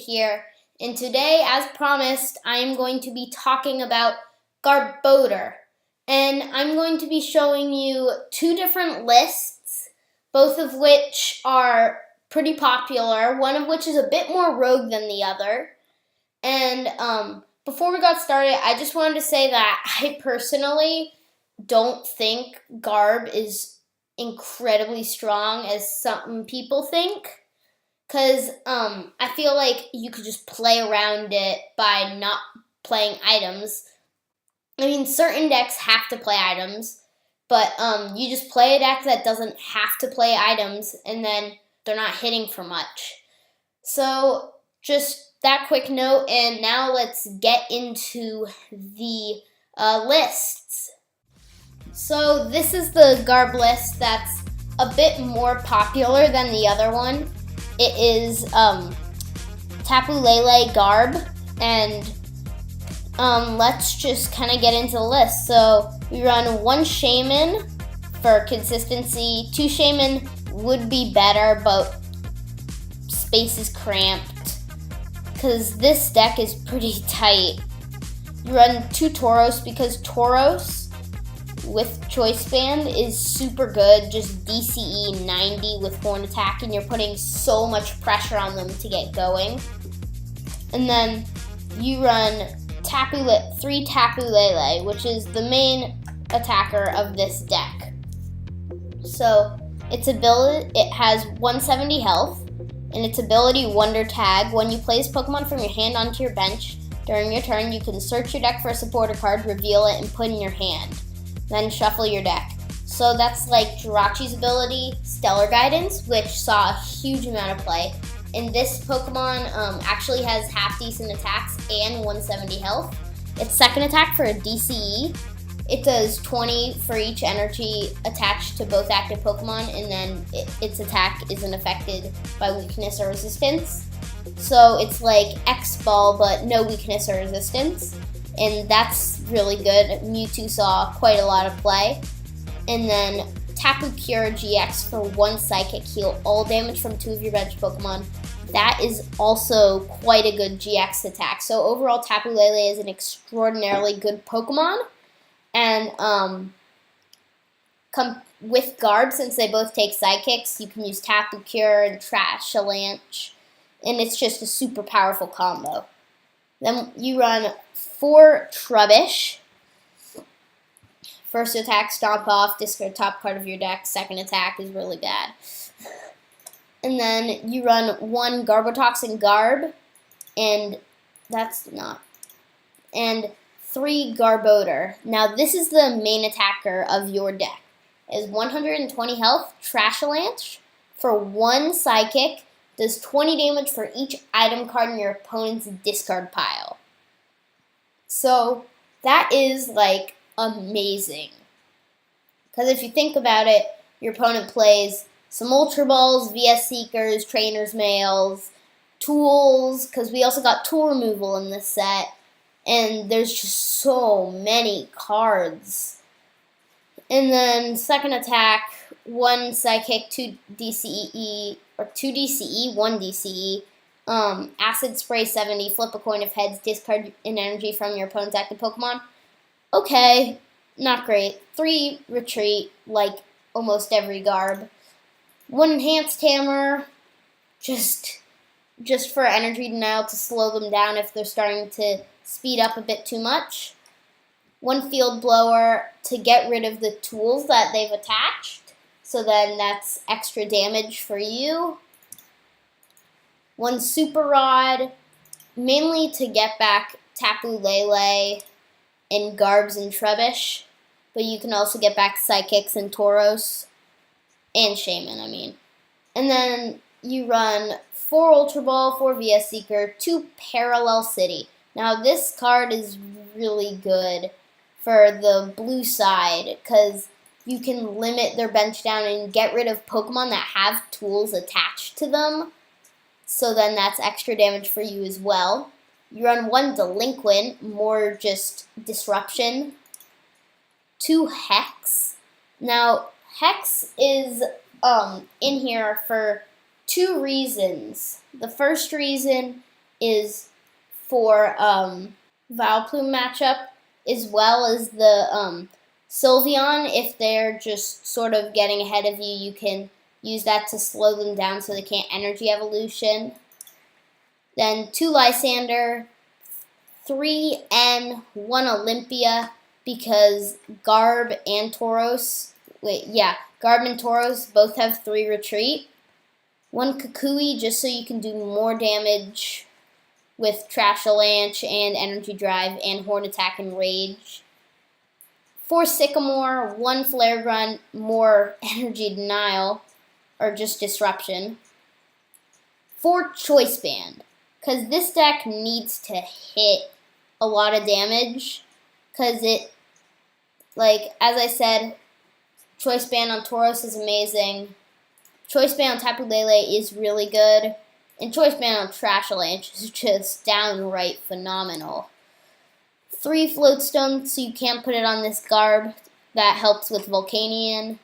here, and today, as promised, I am going to be talking about Garbodor. And I'm going to be showing you two different lists, both of which are pretty popular, one of which is a bit more rogue than the other. And before we got started, I just wanted to say that I personally don't think Garb is incredibly strong as some people think. Because I feel like you could just play around it by not playing items. I mean, certain decks have to play items, but you just play a deck that doesn't have to play items, and then they're not hitting for much. So, just that quick note, and now let's get into the lists. So, this is the Garb list that's a bit more popular than the other one. It is Tapu Lele Garb, and let's just kind of get into the list. So we run one Shaman for consistency. Two Shaman would be better, but space is cramped because this deck is pretty tight. You run two Tauros because Tauros with Choice Band is super good, just DCE 90 with Horn Attack, and you're putting so much pressure on them to get going. And then you run three Tapu Lele, which is the main attacker of this deck. So its ability, it has 170 health, and its ability Wonder Tag. When you place Pokemon from your hand onto your bench during your turn, you can search your deck for a supporter card, reveal it, and put in your hand. Then shuffle your deck. So that's like Jirachi's ability, Stellar Guidance, which saw a huge amount of play. And this Pokemon actually has half decent attacks and 170 health. Its second attack for a DCE, it does 20 for each energy attached to both active Pokemon, and then its attack isn't affected by weakness or resistance. So it's like X-Ball, but no weakness or resistance. And that's really good. Mewtwo saw quite a lot of play. And then Tapu Cure GX for one Psychic, heal all damage from two of your bench Pokemon. That is also quite a good GX attack. So overall, Tapu Lele is an extraordinarily good Pokemon. And with Garb, since they both take Psychics, you can use Tapu Cure and Trashalanche. And it's just a super powerful combo. Then you run 4 Trubbish. First attack, Stomp Off, discard top card of your deck. Second attack is really bad. And then you run 1 Garbotoxin Garb, and that's not. And 3 Garbodor. Now this is the main attacker of your deck. It has 120 health, Trashalanche for 1 Psychic. Does 20 damage for each item card in your opponent's discard pile. So that is like amazing. Because if you think about it, your opponent plays some Ultra Balls, VS Seekers, Trainer's Mails, Tools, because we also got tool removal in this set. And there's just so many cards. And then second attack, 1 Psychic, 2 DCE, or 2 DCE, 1 DCE, Acid Spray 70, flip a coin of heads, discard an energy from your opponent's active Pokemon. Okay, not great. 3 Retreat, like almost every Garb. 1 Enhanced Hammer, just for energy denial to slow them down if they're starting to speed up a bit too much. 1 Field Blower to get rid of the tools that they've attached. So then that's extra damage for you. 1 Super Rod, mainly to get back Tapu Lele and Garbs and Trubbish. But you can also get back Psychics and Tauros. And Shaman, I mean. And then you run 4 Ultra Ball, 4 VS Seeker, 2 Parallel City. Now this card is really good for the blue side, because you can limit their bench down and get rid of Pokemon that have tools attached to them. So then that's extra damage for you as well. You run 1 Delinquent, more just disruption. 2 Hex. Now, Hex is in here for 2 reasons. The first reason is for Vileplume matchup, as well as the Sylveon. If they're just sort of getting ahead of you, you can use that to slow them down so they can't energy evolution. Then 2 Lysander, 3 N, 1 Olympia, because Garb and Tauros, Garb and Tauros both have 3 retreat. 1 Kukui, just so you can do more damage with Trashalanche and Energy Drive and Horn Attack and Rage. 4 Sycamore, 1 Flare Grunt, more Energy Denial, or just Disruption. 4 Choice Band, because this deck needs to hit a lot of damage, because it, as I said, Choice Band on Tauros is amazing. Choice Band on Tapu Lele is really good. And Choice Band on Trashalanche is just downright phenomenal. 3 Floatstone, so you can't put it on this Garb. That helps with Volcanion.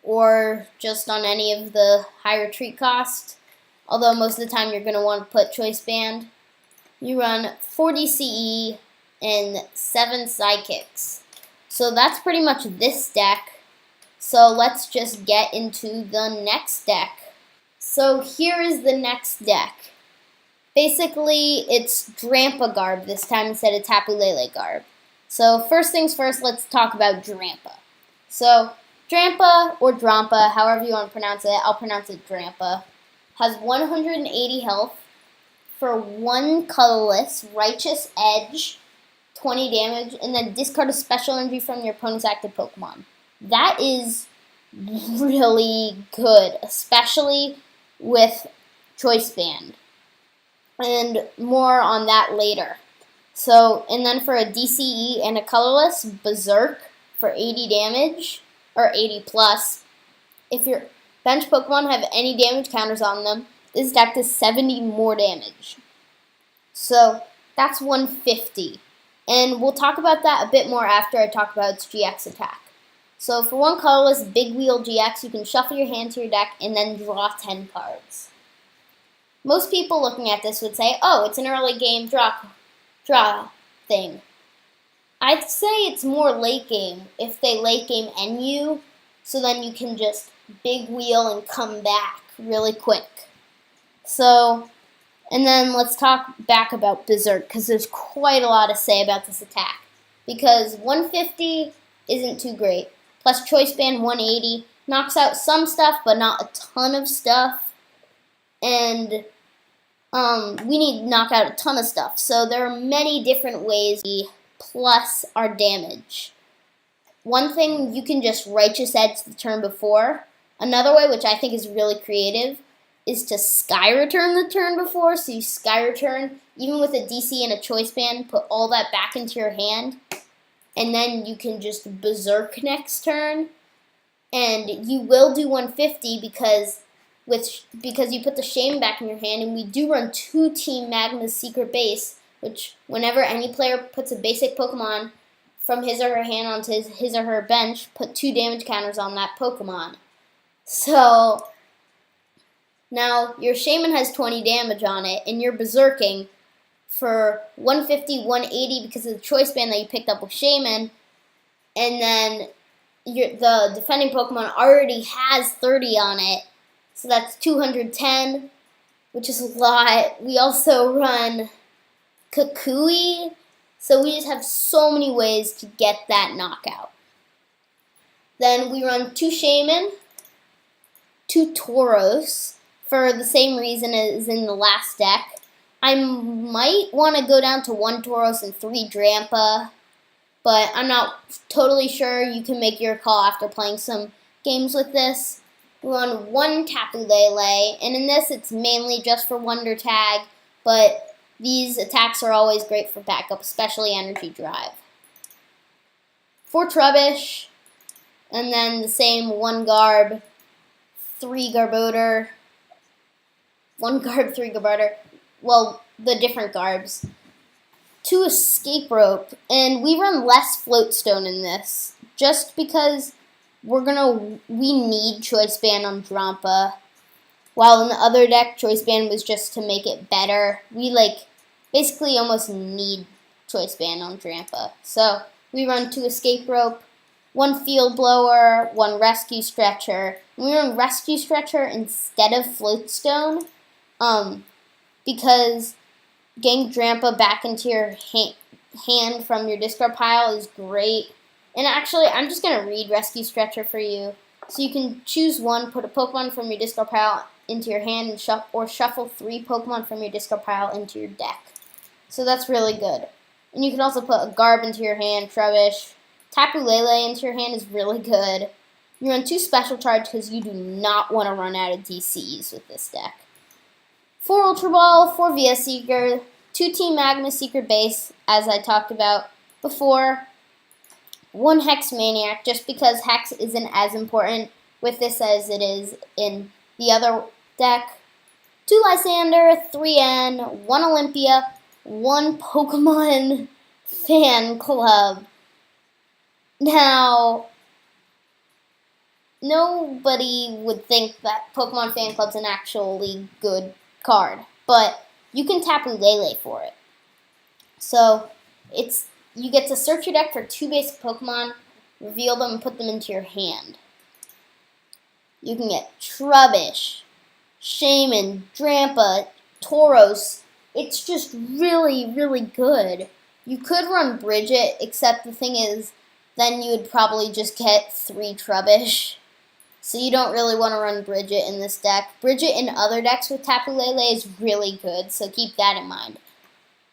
Or just on any of the high retreat costs. Although most of the time you're going to want to put Choice Band. You run 40 CE and 7 Psychics. So that's pretty much this deck. So let's just get into the next deck. So here is the next deck. Basically, it's Drampa Garb this time instead of Tapu Lele Garb. So first things first, let's talk about Drampa. So Drampa, or Drampa, however you want to pronounce it, I'll pronounce it Drampa, has 180 health for 1 colorless, Righteous Edge, 20 damage, and then discard a special energy from your opponent's active Pokemon. That is really good, especially with Choice Band. And more on that later. So, and then for a DCE and a colorless, Berserk for 80 damage, or 80 plus. If your bench Pokemon have any damage counters on them, this deck does 70 more damage. So, that's 150. And we'll talk about that a bit more after I talk about its GX attack. So for 1 colorless Big Wheel GX, you can shuffle your hand to your deck and then draw 10 cards. Most people looking at this would say, oh, it's an early game draw thing. I'd say it's more late game if they late game end you, so then you can just Big Wheel and come back really quick. So, and then let's talk back about Berserk, because there's quite a lot to say about this attack. Because 150 isn't too great. Plus Choice Band 180 knocks out some stuff, but not a ton of stuff. And we need to knock out a ton of stuff. So there are many different ways we plus our damage. One thing, you can just Righteous Edge the turn before. Another way, which I think is really creative, is to Sky Return the turn before. So you Sky Return, even with a DC and a Choice Band, put all that back into your hand. And then you can just Berserk next turn. And you will do 150 because you put the Shame back in your hand. And we do run 2 Team Magma's Secret Base, which whenever any player puts a basic Pokemon from his or her hand onto his or her bench, put 2 damage counters on that Pokemon. So now your Shaman has 20 damage on it, and you're Berserking for 150, 180 because of the Choice Band that you picked up with Shaman, and then the defending Pokemon already has 30 on it, so that's 210, which is a lot. We also run Kukui, so we just have so many ways to get that knockout. Then we run 2 Shaman, 2 Tauros, for the same reason as in the last deck. I might want to go down to 1 Tauros and 3 Drampa, but I'm not totally sure. You can make your call after playing some games with this. We run 1 Tapu Lele, and in this it's mainly just for Wonder Tag, but these attacks are always great for backup, especially Energy Drive. 4 Trubbish, and then the same 1 Garb, 3 Garbodor, 1 Garb, 3 Garbodor. Well, the different Garbs. 2 Escape Rope, and we run less Floatstone in this, just because we need Choice Band on Drampa, While in the other deck, Choice Band was just to make it better. We basically almost need Choice Band on Drampa. So we run 2 Escape Rope, 1 Field Blower, 1 Rescue Stretcher. We run Rescue Stretcher instead of Floatstone, because getting Drampa back into your hand from your discard pile is great. And actually, I'm just going to read Rescue Stretcher for you. So you can choose one, put a Pokemon from your discard pile into your hand, and shuffle 3 Pokemon from your discard pile into your deck. So that's really good. And you can also put a Garb into your hand, Trubbish. Tapu Lele into your hand is really good. You run 2 Special Charge because you do not want to run out of DCs with this deck. 4 Ultra Ball, 4 VS Seeker, 2 Team Magma Seeker base, as I talked about before. 1 Hex Maniac, just because Hex isn't as important with this as it is in the other deck. 2 Lysander, 3 N, 1 Olympia, 1 Pokemon Fan Club. Now, nobody would think that Pokemon Fan Club's an actually good card, but you can Tapu Lele for it. So you get to search your deck for 2 basic Pokemon, reveal them, and put them into your hand. You can get Trubbish, Shaman, Drampa, Tauros. It's just really, really good. You could run Bridget, except the thing is, then you would probably just get 3 Trubbish. So you don't really want to run Bridget in this deck. Bridget in other decks with Tapu Lele is really good, so keep that in mind.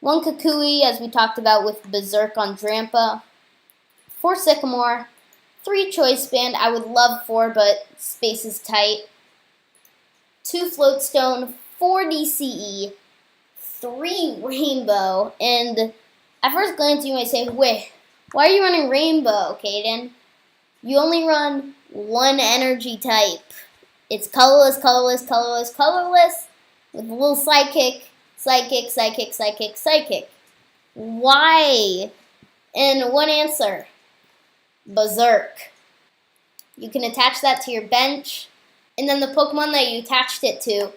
1 Kukui, as we talked about with Berserk on Drampa. 4 Sycamore. 3 Choice Band. I would love 4, but space is tight. 2 Floatstone. 4 DCE. 3 Rainbow. And at first glance, you might say, wait, why are you running Rainbow, Caden? You only run 1 energy type. It's colorless, colorless, colorless, colorless, with a little psychic, psychic, psychic, psychic, psychic. Why? And one answer, Berserk. You can attach that to your bench, and then the Pokemon that you attached it to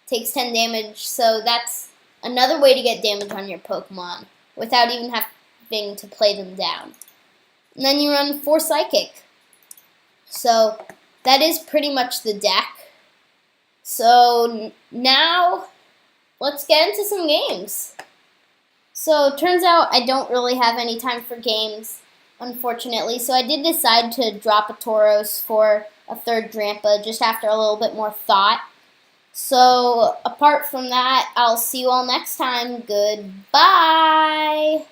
takes 10 damage, so that's another way to get damage on your Pokemon without even having to play them down. And then you run 4 Psychic. So that is pretty much the deck. So now let's get into some games. So it turns out I don't really have any time for games, unfortunately. So I did decide to drop a Tauros for a 3rd Drampa just after a little bit more thought. So apart from that, I'll see you all next time. Goodbye!